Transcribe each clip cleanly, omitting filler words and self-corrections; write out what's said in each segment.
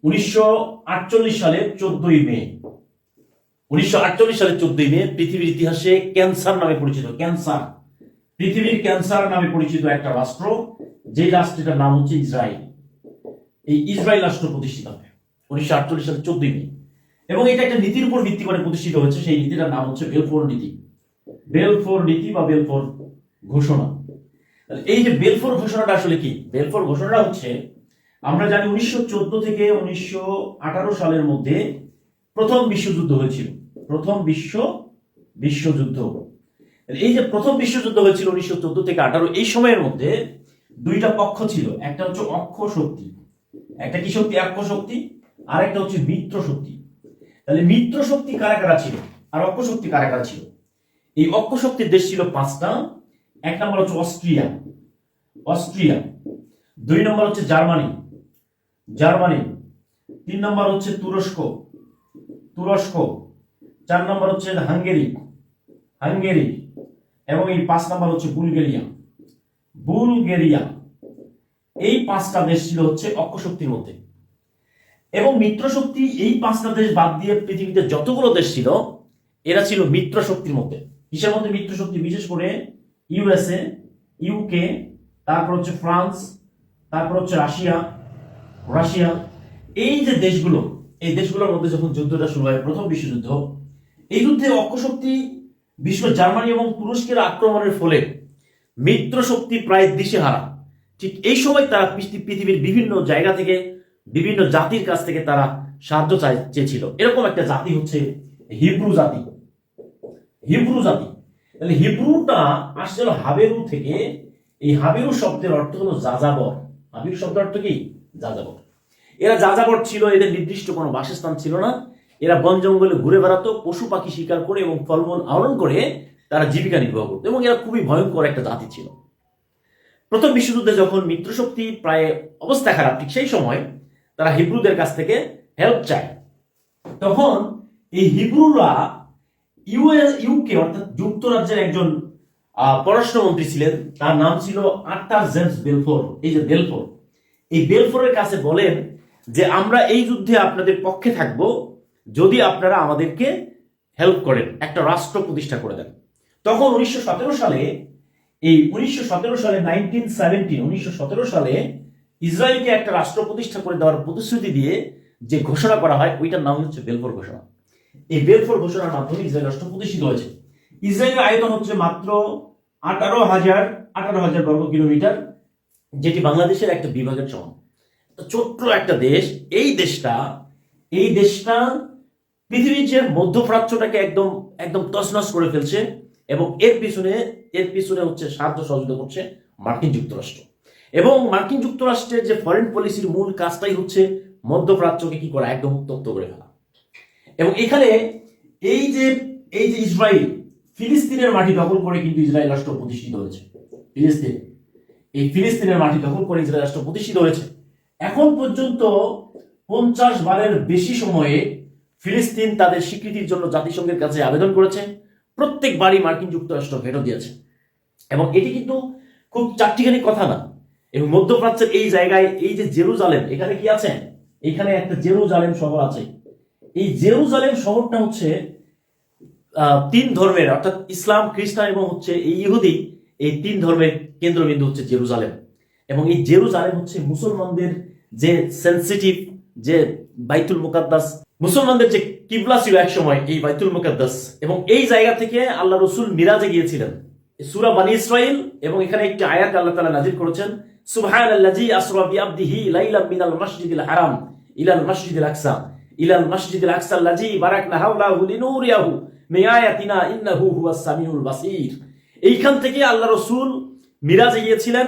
1948 সালের 14ই মে 1948 সালের 14ই মে পৃথিবীর ইতিহাসে ক্যান্সার নামে পরিচিত পৃথিবীর ক্যান্সার নামে পরিচিত একটা রাষ্ট্র, যে রাষ্ট্রটার নাম হচ্ছে ইসরায়েল। এই ইসরায়েল রাষ্ট্র প্রতিষ্ঠিত হয় 1948 সালের 14ই মে, এবং এটা একটা নীতির উপর ভিত্তি করে প্রতিষ্ঠিত হয়েছে। সেই নীতিটার নাম হচ্ছে বেলফোর নীতি বা বেলফোর ঘোষণা। এই যে বেলফোর ঘোষণাটা আসলে কি? বেলফোর ঘোষণাটা হচ্ছে, আমরা জানি 1914 থেকে 1918 সালের মধ্যে প্রথম বিশ্বযুদ্ধ হয়েছিল। বিশ্বযুদ্ধ এই যে প্রথম বিশ্বযুদ্ধ হয়েছিল 1914 থেকে 18, এই সময়ের মধ্যে দুইটা পক্ষ ছিল। একটা হচ্ছে অক্ষ শক্তি, একটা কি শক্তি? অক্ষ শক্তি। আর একটা হচ্ছে মিত্র শক্তি। তাহলে মিত্র শক্তি কারা কারা ছিল আর অক্ষ শক্তি কারা কারা ছিল? এই অক্ষ শক্তির দেশ ছিল 5টা। এক নম্বর হচ্ছে অস্ট্রিয়া, 2 নম্বর হচ্ছে জার্মানি, 3 নম্বর হচ্ছে তুরস্ক, 4 নম্বর হচ্ছে হাঙ্গেরি, এবং এই 5 নম্বর হচ্ছে বুলগেরিয়া। এই 5টা দেশ ছিল হচ্ছে অক্ষ শক্তির মধ্যে। এবং মিত্র শক্তি, এই 5টা দেশ বাদ দিয়ে পৃথিবীতে যতগুলো দেশ ছিল এরা ছিল মিত্র শক্তির মধ্যে। কিসের মধ্যে মিত্র শক্তি? বিশেষ করে ইউএসএ, ইউকে, তারপর হচ্ছে ফ্রান্স, তারপর হচ্ছে রাশিয়া। এই যে দেশগুলো, এই দেশগুলোর মধ্যে যখন যুদ্ধটা শুরু হয়, প্রথম বিশ্বযুদ্ধ, এই যুদ্ধে অক্ষ শক্তি বিশেষ করে জার্মানি এবং তুরস্কের আক্রমণের ফলে মিত্র শক্তি প্রায় দিশেহারা। ঠিক এই সময় তারা পৃথিবীর বিভিন্ন জায়গা থেকে, বিভিন্ন জাতির কাছ থেকে তারা সাহায্য চেয়েছিল। এরকম একটা জাতি হচ্ছে হিব্রু জাতি। তাহলে হিব্রুটা আসছিল হাবেরু থেকে। এই হাবেরু শব্দের অর্থ হলো যাযাবর। হাবেরু শব্দের অর্থ কি? যাযাবর। এরা যাযাবর ছিল, এদের নির্দিষ্ট কোনো বাসস্থান ছিল না। এরা বন জঙ্গলে ঘুরে বেড়াতো, পশু পাখি শিকার করে এবং ফলমূল আহরণ করে তারা জীবিকা নির্বাহ করতো, এবং এরা খুবই ভয়ঙ্কর একটা জাতি ছিল। প্রথম বিশ্বযুদ্ধে যখন মিত্রশক্তি প্রায় অবস্থা খারাপ, ঠিক সেই সময় তারা হিব্রুদের কাছ থেকে হেল্প চায়। তখন এই হিব্রুরা ইউকে অর্থাৎ যুক্তরাজ্যের একজন পররাষ্ট্রমন্ত্রী ছিলেন, তার নাম ছিল আর্থার জেমস বেলফোর। এই যে বেলফোর, এই বেলফোরের কাছে বলেন যে আমরা এই যুদ্ধে আপনাদের পক্ষে থাকব যদি আপনারা আমাদেরকে হেল্প করেন, একটা রাষ্ট্র প্রতিষ্ঠা করে দেন। তখন 1917 সালে 1917 সালে ইসরায়েলকে একটা রাষ্ট্র প্রতিষ্ঠা করে দেওয়ার প্রতিশ্রুতি দিয়ে যে ঘোষণা করা হয়, ওইটার নাম হচ্ছে বেলফোর ঘোষণা। এই বেলফোর ঘোষণার মাধ্যমে ইসরায়েল রাষ্ট্র প্রতিষ্ঠিত হয়েছে। ইসরায়েলের আয়তন হচ্ছে মাত্র 18,000 বর্গ কিলোমিটার, যেটি বাংলাদেশের একটা বিভাগের সমান। ছোট্ট একটা দেশ। এই দেশটা পৃথিবীর যে মধ্যপ্রাচ্যটাকে একদম তছনছ করে ফেলছে, এবং এর পিছনে হচ্ছে সাহায্য সহযোগিতা করছে মার্কিন যুক্তরাষ্ট্র। এবং মার্কিন যুক্তরাষ্ট্রের যে ফরেন পলিসির মূল কাজটাই হচ্ছে মধ্যপ্রাচ্যকে কি করা? একদম উত্তপ্ত করে ফেলা। এবং এখানে এই যে ইসরায়েল ফিলিস্তিনের মাটি দখল করে কিন্তু ইসরায়েল রাষ্ট্র প্রতিষ্ঠিত হয়েছে। ফিলিস্তিনের মাটি দখল করে ইসরায়েল রাষ্ট্র প্রতিষ্ঠিত হয়েছে। এখন পর্যন্ত 50 বারের বেশি সময়ে ফিলিস্তিন তাদের স্বীকৃতির জন্য জাতিসংঘের কাছে আবেদন করেছে। প্রত্যেকবারই মার্কিন যুক্তরাষ্ট্র ভেটো দিয়েছে। এবং এটি কিন্তু খুব চারটিখানি কথা না। এবং মধ্যপ্রাচ্যের এই জায়গায় এই যে জেরুজালেম, এখানে কি আছে? এখানে একটা জেরুজালেম শহর আছে। এই জেরুজালেম শহরটা হচ্ছে 3 ধর্মের, অর্থাৎ ইসলাম, খ্রিস্টান এবং হচ্ছে এই ইহুদি, এই 3 ধর্মের কেন্দ্রবিন্দু হচ্ছে জেরুজালেম। এবং এই জেরুজালেম হচ্ছে মুসলমানদের যে সেন্সিটিভ যে বাইতুল মুকাদ্দাস, মুসলমানদের যে কিবলা ছিল এক সময়, এই বাইতুল মুকাদ্দাস। এবং এই জায়গা থেকে আল্লাহ রসুল মিরাজে গিয়েছিলেন। সূরা বানী ইসরাইল, এবং এখানে একটি আয়াত আল্লাহ তাআলা নাযিল করেছেন, সুবহানাল্লাযী আসরা বিআবদিহি লাইলাম মিনাল মাসজিদিল হারাম ইলাল মাসজিদিল আকসা আল্লাযী বারাকনা হাওলাহু লিনুরিয়াহু মিন আয়াতিনা ইন্নাহু হুয়াস সামিউল বাসীর। এইখান থেকে আল্লাহ রসুল মিরাজে গিয়েছিলেন,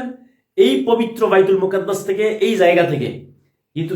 এই পবিত্র বাইতুল মুকাদ্দাস থেকে, এই জায়গা থেকে। কিন্তু